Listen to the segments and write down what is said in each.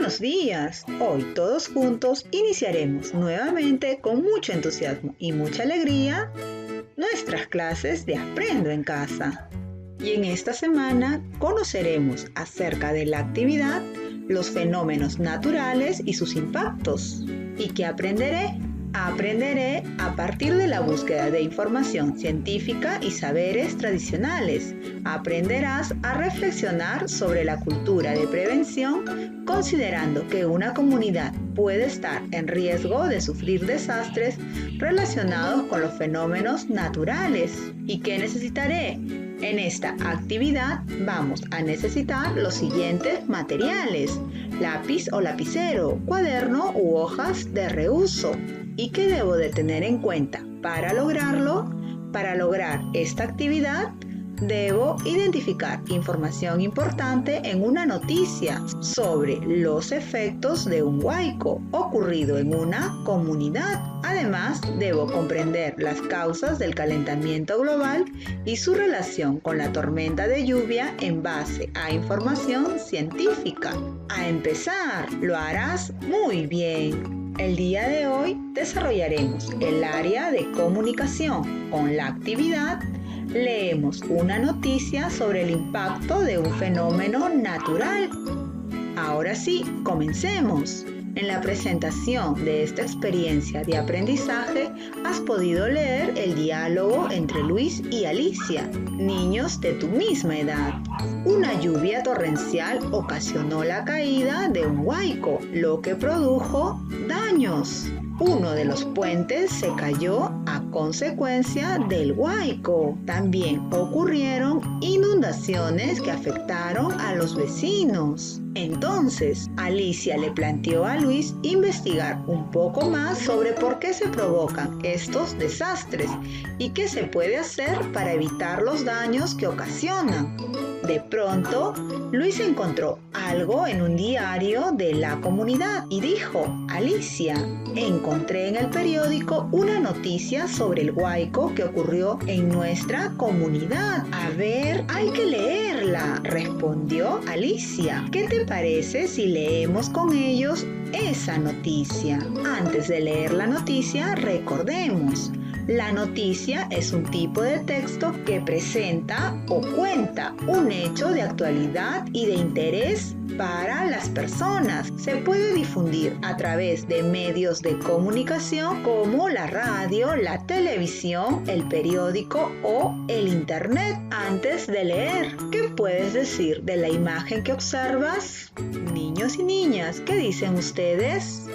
Buenos días. Hoy todos juntos iniciaremos nuevamente con mucho entusiasmo y mucha alegría nuestras clases de Aprendo en Casa. Y en esta semana conoceremos acerca de la actividad, los fenómenos naturales y sus impactos. ¿Y qué aprenderé? Aprenderé a partir de la búsqueda de información científica y saberes tradicionales. Aprenderás a reflexionar sobre la cultura de prevención, considerando que una comunidad puede estar en riesgo de sufrir desastres relacionados con los fenómenos naturales. ¿Y qué necesitaré? En esta actividad vamos a necesitar los siguientes materiales: lápiz o lapicero, cuaderno u hojas de reuso. ¿Y qué debo de tener en cuenta para lograrlo? Para lograr esta actividad, debo identificar información importante en una noticia sobre los efectos de un huaico ocurrido en una comunidad. Además, debo comprender las causas del calentamiento global y su relación con la tormenta de lluvia en base a información científica. A empezar, lo harás muy bien. El día de hoy desarrollaremos el área de comunicación. Con la actividad, leemos una noticia sobre el impacto de un fenómeno natural. Ahora sí, comencemos. En la presentación de esta experiencia de aprendizaje, has podido leer el diálogo entre Luis y Alicia, niños de tu misma edad. Una lluvia torrencial ocasionó la caída de un huaico, lo que produjo daños. Uno de los puentes se cayó a consecuencia del huaico. También ocurrieron inundaciones que afectaron a los vecinos. Entonces, Alicia le planteó a Luis investigar un poco más sobre por qué se provocan estos desastres y qué se puede hacer para evitar los daños que ocasionan. De pronto, Luis encontró algo en un diario de la comunidad y dijo: Alicia, encontré en el periódico una noticia sobre el huaico que ocurrió en nuestra comunidad. A ver, hay que leerla, respondió Alicia. ¿Qué te parece si leemos con ellos esa noticia? Antes de leer la noticia, recordemos: la noticia es un tipo de texto que presenta o cuenta un hecho de actualidad y de interés para las personas. Se puede difundir a través de medios de comunicación como la radio, la televisión, el periódico o el internet. Antes de leer, ¿qué puedes decir de la imagen que observas? Niños y niñas, ¿qué dicen ustedes?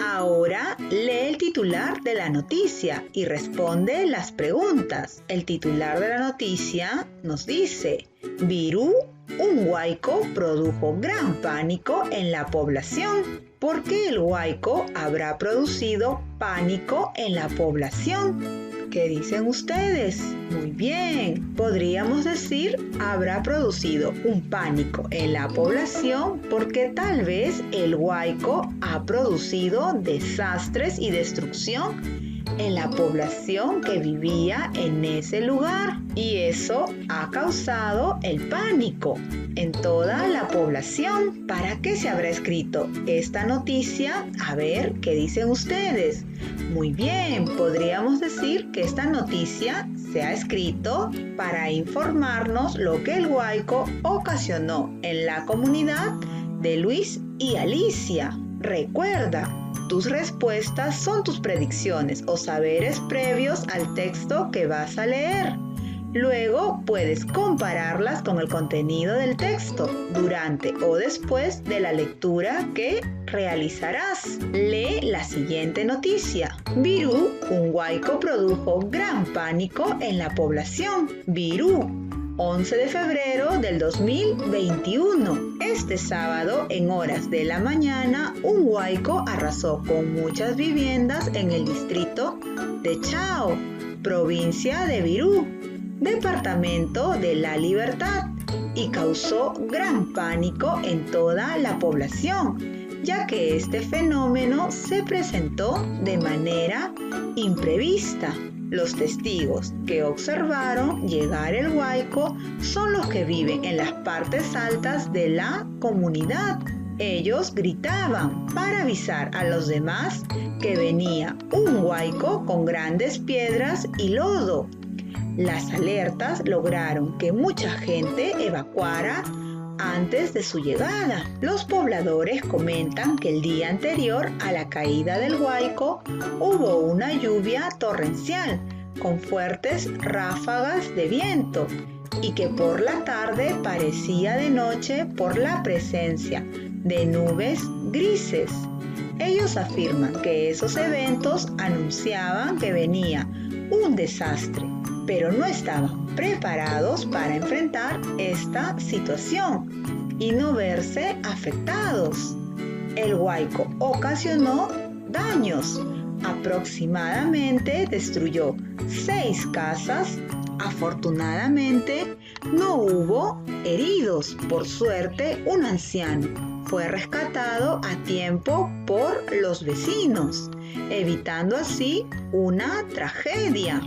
Ahora lee el titular de la noticia y responde las preguntas. El titular de la noticia nos dice: Virú, un huaico produjo gran pánico en la población. ¿Por qué el huaico habrá producido pánico en la población? ¿Qué dicen ustedes? Muy bien, podríamos decir habrá producido un pánico en la población porque tal vez el huaico ha producido desastres y destrucción en la población que vivía en ese lugar, y eso ha causado el pánico en toda la población. ¿Para qué se habrá escrito esta noticia? A ver, ¿qué dicen ustedes? Muy bien, podríamos decir que esta noticia se ha escrito para informarnos lo que el huaico ocasionó en la comunidad de Luis y Alicia. Recuerda, tus respuestas son tus predicciones o saberes previos al texto que vas a leer. Luego puedes compararlas con el contenido del texto durante o después de la lectura que realizarás. Lee la siguiente noticia. Virú, un huaico produjo gran pánico en la población. Virú, 11 de febrero del 2021. Este sábado, en horas de la mañana, un huaico arrasó con muchas viviendas en el distrito de Chao, provincia de Virú, departamento de La Libertad, y causó gran pánico en toda la población, ya que este fenómeno se presentó de manera imprevista. Los testigos que observaron llegar el huaico son los que viven en las partes altas de la comunidad. Ellos gritaban para avisar a los demás que venía un huaico con grandes piedras y lodo. Las alertas lograron que mucha gente evacuara antes de su llegada. Los pobladores comentan que el día anterior a la caída del huaico hubo una lluvia torrencial con fuertes ráfagas de viento y que por la tarde parecía de noche por la presencia de nubes grises. Ellos afirman que esos eventos anunciaban que venía un desastre, pero no estaban preparados para enfrentar esta situación y no verse afectados. El huaico ocasionó daños. Aproximadamente destruyó 6 casas. Afortunadamente no hubo heridos. Por suerte, un anciano fue rescatado a tiempo por los vecinos, evitando así una tragedia.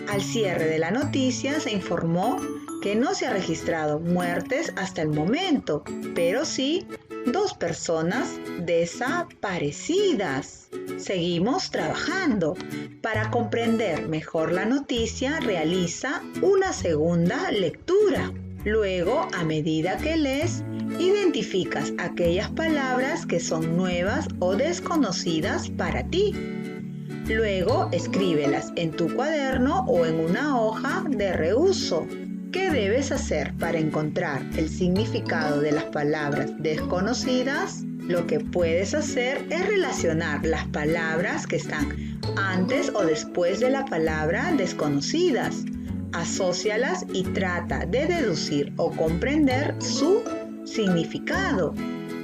Al cierre de la noticia se informó que no se ha registrado muertes hasta el momento, pero sí 2 personas desaparecidas. Seguimos trabajando. Para comprender mejor la noticia, realiza una segunda lectura. Luego, a medida que lees, identificas aquellas palabras que son nuevas o desconocidas para ti. Luego, escríbelas en tu cuaderno o en una hoja de reuso. ¿Qué debes hacer para encontrar el significado de las palabras desconocidas? Lo que puedes hacer es relacionar las palabras que están antes o después de la palabra desconocidas. Asócialas y trata de deducir o comprender su significado.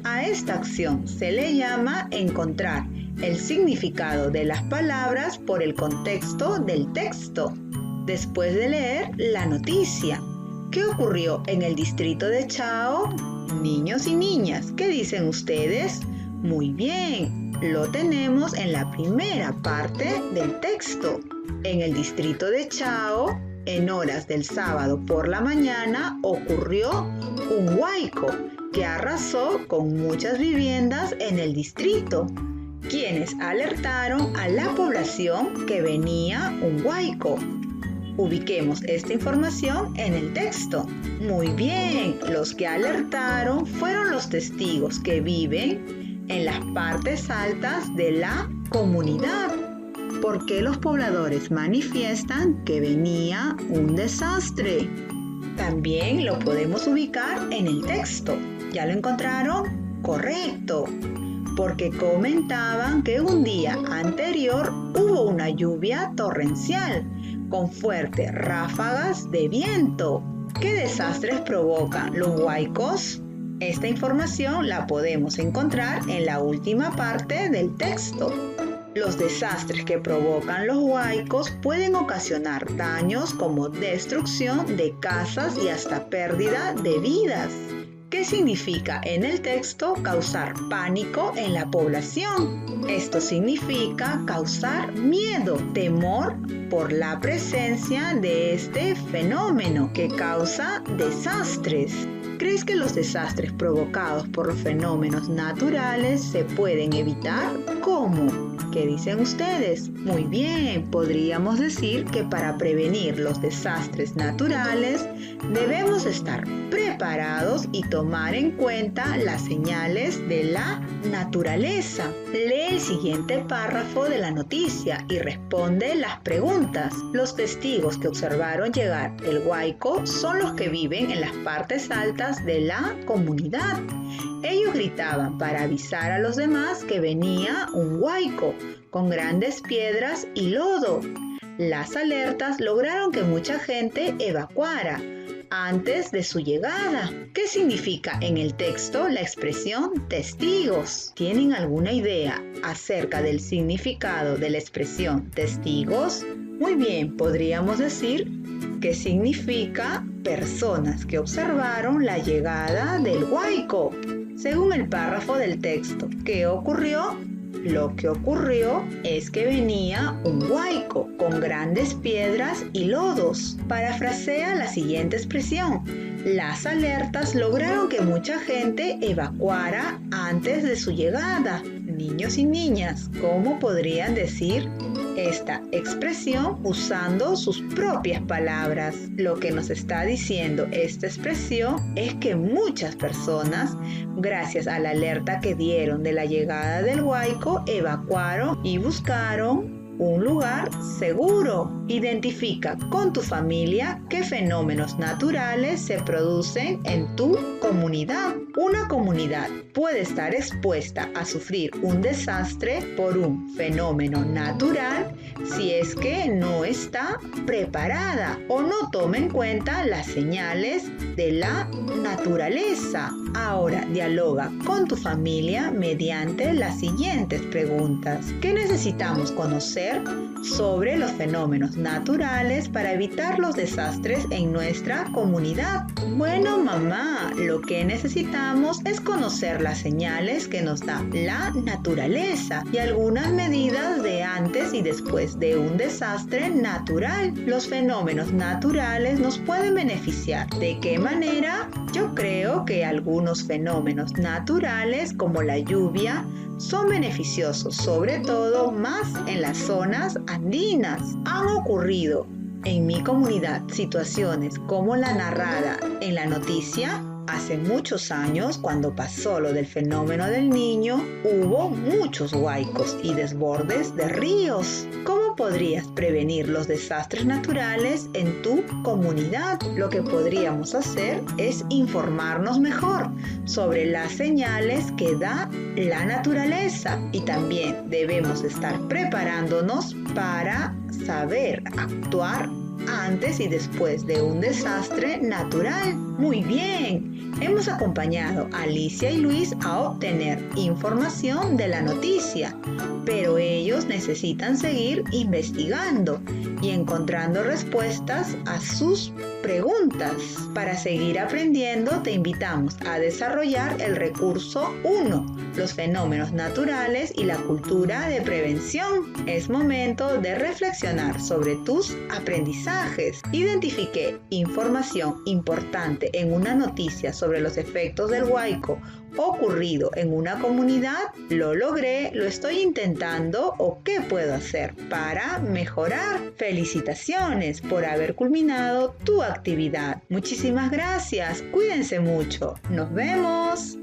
A esta acción se le llama encontrar el significado de las palabras por el contexto del texto. Después de leer la noticia, ¿qué ocurrió en el distrito de Chao? Niños y niñas, ¿qué dicen ustedes? Muy bien, lo tenemos en la primera parte del texto. En el distrito de Chao, en horas del sábado por la mañana, ocurrió un huaico que arrasó con muchas viviendas en el distrito, quienes alertaron a la población que venía un huaico. Ubiquemos esta información en el texto. Muy bien, los que alertaron fueron los testigos que viven en las partes altas de la comunidad. ¿Por qué los pobladores manifiestan que venía un desastre? También lo podemos ubicar en el texto. ¿Ya lo encontraron? Correcto. Porque comentaban que un día anterior hubo una lluvia torrencial con fuertes ráfagas de viento. ¿Qué desastres provocan los huaicos? Esta información la podemos encontrar en la última parte del texto. Los desastres que provocan los huaicos pueden ocasionar daños como destrucción de casas y hasta pérdida de vidas. ¿Qué significa en el texto causar pánico en la población? Esto significa causar miedo, temor por la presencia de este fenómeno que causa desastres. ¿Crees que los desastres provocados por los fenómenos naturales se pueden evitar? ¿Cómo? ¿Qué dicen ustedes? Muy bien, podríamos decir que para prevenir los desastres naturales debemos estar preparados y tomar en cuenta las señales de la naturaleza. Lee el siguiente párrafo de la noticia y responde las preguntas. Los testigos que observaron llegar el huaico son los que viven en las partes altas de la comunidad. Ellos gritaban para avisar a los demás que venía un huaico con grandes piedras y lodo. Las alertas lograron que mucha gente evacuara antes de su llegada. ¿Qué significa en el texto la expresión testigos? ¿Tienen alguna idea acerca del significado de la expresión testigos? Muy bien, podríamos decir que significa personas que observaron la llegada del huaico. Según el párrafo del texto, ¿qué ocurrió? Lo que ocurrió es que venía un huaico con grandes piedras y lodos. Parafrasea la siguiente expresión. Las alertas lograron que mucha gente evacuara antes de su llegada. Niños y niñas, ¿cómo podrían decir esta expresión usando sus propias palabras? Lo que nos está diciendo esta expresión es que muchas personas, gracias a la alerta que dieron de la llegada del huaico, evacuaron y buscaron un lugar seguro. Identifica con tu familia qué fenómenos naturales se producen en tu comunidad. Una comunidad puede estar expuesta a sufrir un desastre por un fenómeno natural si es que no está preparada o no toma en cuenta las señales de la naturaleza. Ahora dialoga con tu familia mediante las siguientes preguntas. ¿Qué necesitamos conocer sobre los fenómenos naturales para evitar los desastres en nuestra comunidad? Bueno, mamá, lo que necesitamos es conocer las señales que nos da la naturaleza y algunas medidas de antes y después de un desastre natural. Los fenómenos naturales nos pueden beneficiar. ¿De qué manera? Yo creo que algunos fenómenos naturales como la lluvia son beneficiosos, sobre todo más en las zonas andinas. Han ocurrido en mi comunidad situaciones como la narrada en la noticia. Hace muchos años, cuando pasó lo del fenómeno del Niño, hubo muchos huaicos y desbordes de ríos. ¿Cómo podrías prevenir los desastres naturales en tu comunidad? Lo que podríamos hacer es informarnos mejor sobre las señales que da la naturaleza y también debemos estar preparándonos para saber actuar antes y después de un desastre natural. Muy bien, hemos acompañado a Alicia y Luis a obtener información de la noticia, pero ellos necesitan seguir investigando y encontrando respuestas a sus preguntas. Para seguir aprendiendo, te invitamos a desarrollar el recurso 1, los fenómenos naturales y la cultura de prevención. Es momento de reflexionar sobre tus aprendizajes. Identifiqué información importante en una noticia sobre los efectos del huaico ocurrido en una comunidad. Lo logré, lo estoy intentando o qué puedo hacer para mejorar. Felicitaciones por haber culminado tu actividad. Muchísimas gracias. Cuídense mucho. Nos vemos.